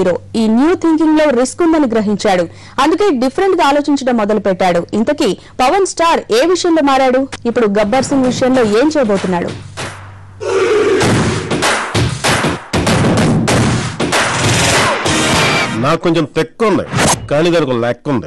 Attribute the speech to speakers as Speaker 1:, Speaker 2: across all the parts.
Speaker 1: Hero ఈ new thinking లో risk ఉందని గ్రహించాడు. అందుకే డిఫరెంట్ గా ఆలోచించడం మొదలు పెట్టాడు. ఇంతకీ పవన్ స్టార్ ఏ విషయంలో మారాడు? ఇప్పుడు గబ్బర్ సింగ్ విషయంలో ఏం చేయబోతున్నాడు?
Speaker 2: నాకు కొంచెం తెక్కు ఉంది, కానీ దానికి లెక్క ఉంది.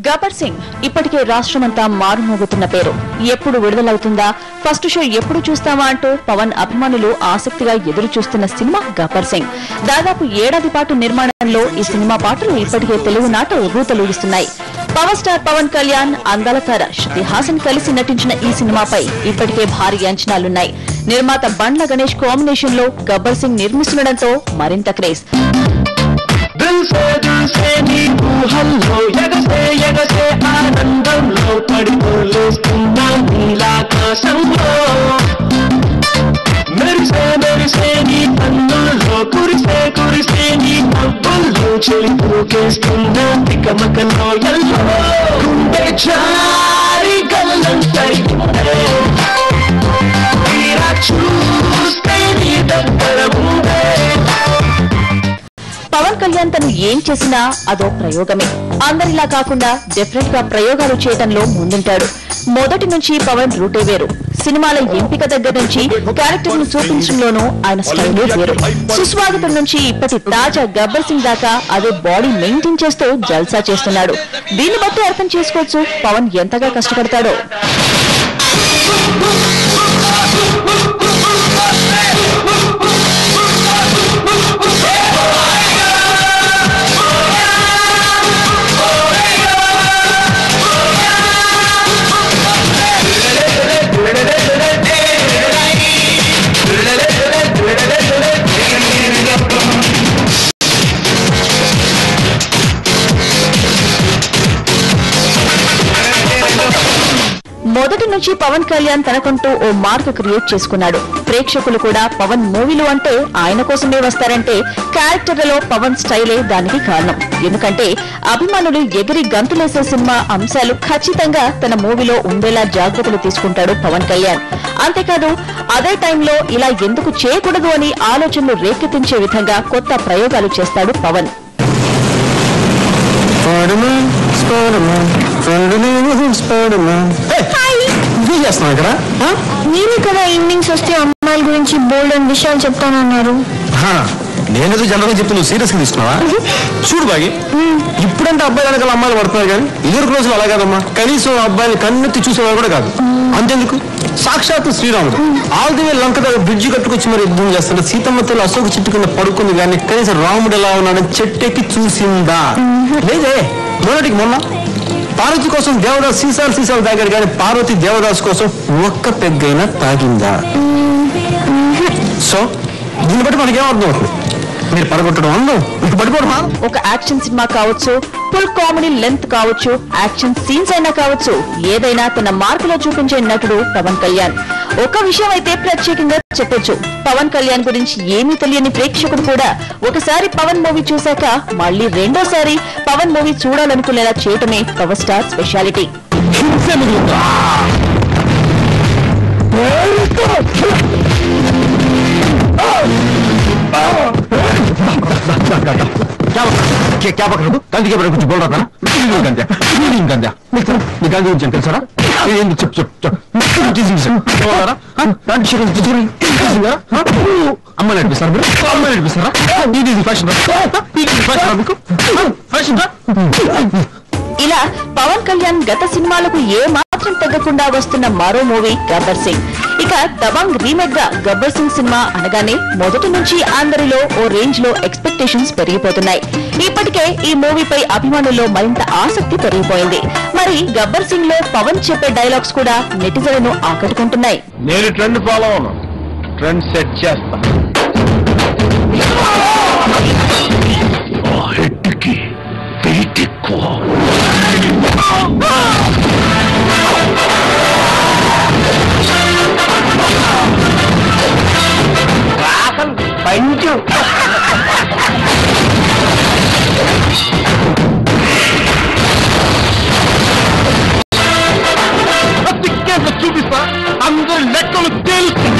Speaker 3: గబ్బర్ సింగ్ ఇప్పటికే రాష్ట్రమంతా మారుమోగుతున్న పేరు. ఎప్పుడు విడుదలవుతుందా, ఫస్ట్ షో ఎప్పుడు చూస్తామా అంటూ పవన్ అభిమానులు ఆసక్తిగా ఎదురు చూస్తున్న సినిమా గబ్బర్ సింగ్. దాదాపు ఏడాది పాటు నిర్మాణంలో ఈ సినిమా పాటలు ఇప్పటికే తెలుగునాట ఉర్రూతలూగిస్తున్నాయి. పవర్ స్టార్ పవన్ కళ్యాణ్, అందాల తార శృతి హాసన్ కలిసి నటించిన ఈ సినిమాపై ఇప్పటికే భారీ అంచనాలున్నాయి. నిర్మాత బండ్ల గణేష్ కాంబినేషన్ లో గబ్బర్ సింగ్ నిర్మిస్తుండటంతో మరింత క్రేజ్.
Speaker 4: ఆనందంలో పడిపోలేస్తున్నా నీలాకాశంలో మెరిసే మెరిసే నీ కన్నుల్లో కురిసే కురిసే నీ నవ్వుల్లో చెలి పూకేస్తున్నా తికమకలో ఎల్లో గుండె చారి గల్లంతై తీరా చూస్తే నీ దగ్గర ఉండే.
Speaker 3: పవన్ కళ్యాణ్ తను ఏం చేసినా అదో ప్రయోగమే. అందరిలా కాకుండా డిఫరెంట్ గా ప్రయోగాలు చేయడంలో ముందుంటాడు. మొదటి నుంచి పవన్ రూటే వేరు. సినిమాల ఎంపిక దగ్గర నుంచి క్యారెక్టర్ ను చూపించడంలోనూ ఆయన స్టైలే వేరు. సుస్వాగతం నుంచి ఇప్పటి తాజా గబ్బర్ సింగ్ దాకా అదే బాడీ మెయింటైన్ చేస్తూ జల్సా చేస్తున్నాడు. దీన్ని బట్టి అర్థం చేసుకోవచ్చు పవన్ ఎంతగా కష్టపడతాడో. మొదటి నుంచి పవన్ కళ్యాణ్ తనకంటూ ఓ మార్క్ క్రియేట్ చేసుకున్నాడు. ప్రేక్షకులు కూడా పవన్ మూవీలు అంటే ఆయన కోసమే వస్తారంటే క్యారెక్టర్లలో పవన్ స్టైలే దానికి కారణం. ఎందుకంటే అభిమానులు ఎగిరి గంతులేసే సినిమా అంశాలు ఖచ్చితంగా తన మూవీలో ఉండేలా జాగ్రత్తలు తీసుకుంటాడు పవన్ కళ్యాణ్. అంతేకాదు అదే టైంలో ఇలా ఎందుకు చేయకూడదు అని ఆలోచనలు రేకెత్తించే విధంగా కొత్త ప్రయోగాలు చేస్తాడు పవన్.
Speaker 5: మీరు కదా ఈవినింగ్స్ వస్తే అమ్మాయిల గురించి బోల్డ్ అండ్ విషయాలు చెప్తానన్నారు.
Speaker 6: నేనేదో జనరల్గా చెప్తే నువ్వు సీరియస్ గా తీసుకున్నావా? చూడు బాగి, ఇప్పుడంటే అబ్బాయిలు వెనకాల అమ్మాయిలు పడుతున్నారు కానీ ఇదివరకు రోజులు అలా కాదమ్మా. కనీసం అబ్బాయిని కన్నెత్తి చూసేవాడు కూడా కాదు. అంతేందుకు సాక్షాత్తు శ్రీరాముడు ఆల్ ది వే లంక దగ్గర బ్రిడ్జి కట్టుకొచ్చి మరి యుద్ధం చేస్తాడు. సీతమ్మ తల్లి అశోక చెట్టు కింద పడుకుంది కానీ కనీసం రాముడు ఎలా ఉన్నాడని చెట్టెక్కి చూసిందా? లేదే. మొన్నటికి మొన్న పార్వతి కోసం దేవదాస్ సీసాలు తాగాడు కానీ పార్వతి దేవదాస్ కోసం ఒక్క పెగ్గైనా తాగిందా? సో దీన్ని బట్టి మనకేం అర్థం అవుతుంది? మీరు పడగొట్టడం అందం, ఇటు పడిపోవడం.
Speaker 3: ఒక యాక్షన్ సినిమా కావచ్చు, ఫుల్ కామెడీ లెంత్ కావచ్చు, యాక్షన్ సీన్స్ అయినా కావచ్చు, ఏదైనా తన మార్కులో చూపించే నటుడు పవన్ కళ్యాణ్. ఒక విషయం అయితే ప్రత్యేకంగా చెప్పొచ్చు, పవన్ కళ్యాణ్ గురించి ఏమీ తెలియని ప్రేక్షకుడు కూడా ఒకసారి పవన్ మూవీ చూశాక మళ్ళీ రెండోసారి పవన్ మూవీ చూడాలనుకునేలా చేయటమే పవర్ స్టార్ స్పెషాలిటీ.
Speaker 6: क्या पकड़ गांधी के बारे में कुछ बोल रहा था ना? गांधी गुరించి తెలుసారా? అమ్మ నడిపిస్తారా మీరు? అమ్మ నడిపిస్తారా? ఇది ఫ్యాషన్ ఫ్యాషన్.
Speaker 3: ఇలా పవన్ కళ్యాణ్ గత సినిమాలకు ఏ మాత్రం తగ్గకుండా వస్తున్న మరో మూవీ గబ్బర్ సింగ్. ఇక దబంగ్ రీమేక్ గా గబ్బర్ సింగ్ సినిమా అనగానే మొదటి నుంచి అందరిలో ఓ రేంజ్ లో ఎక్స్పెక్టేషన్స్ పెరిగిపోతున్నాయి. ఇప్పటికే ఈ మూవీపై అభిమానుల్లో మరింత ఆసక్తి పెరిగిపోయింది. మరి గబ్బర్ సింగ్ లో పవన్ చెప్పే డైలాగ్స్ కూడా నెటిజన్లను ఆకట్టుకుంటున్నాయి.
Speaker 2: నేను ట్రెండ్ ఫాలో అవును, ట్రెండ్ సెట్ చేస్తా.
Speaker 4: హెడ్కి వెయిట్ ఎక్కువ. పంచు
Speaker 2: లెక్కలు తేలుస్తుంది.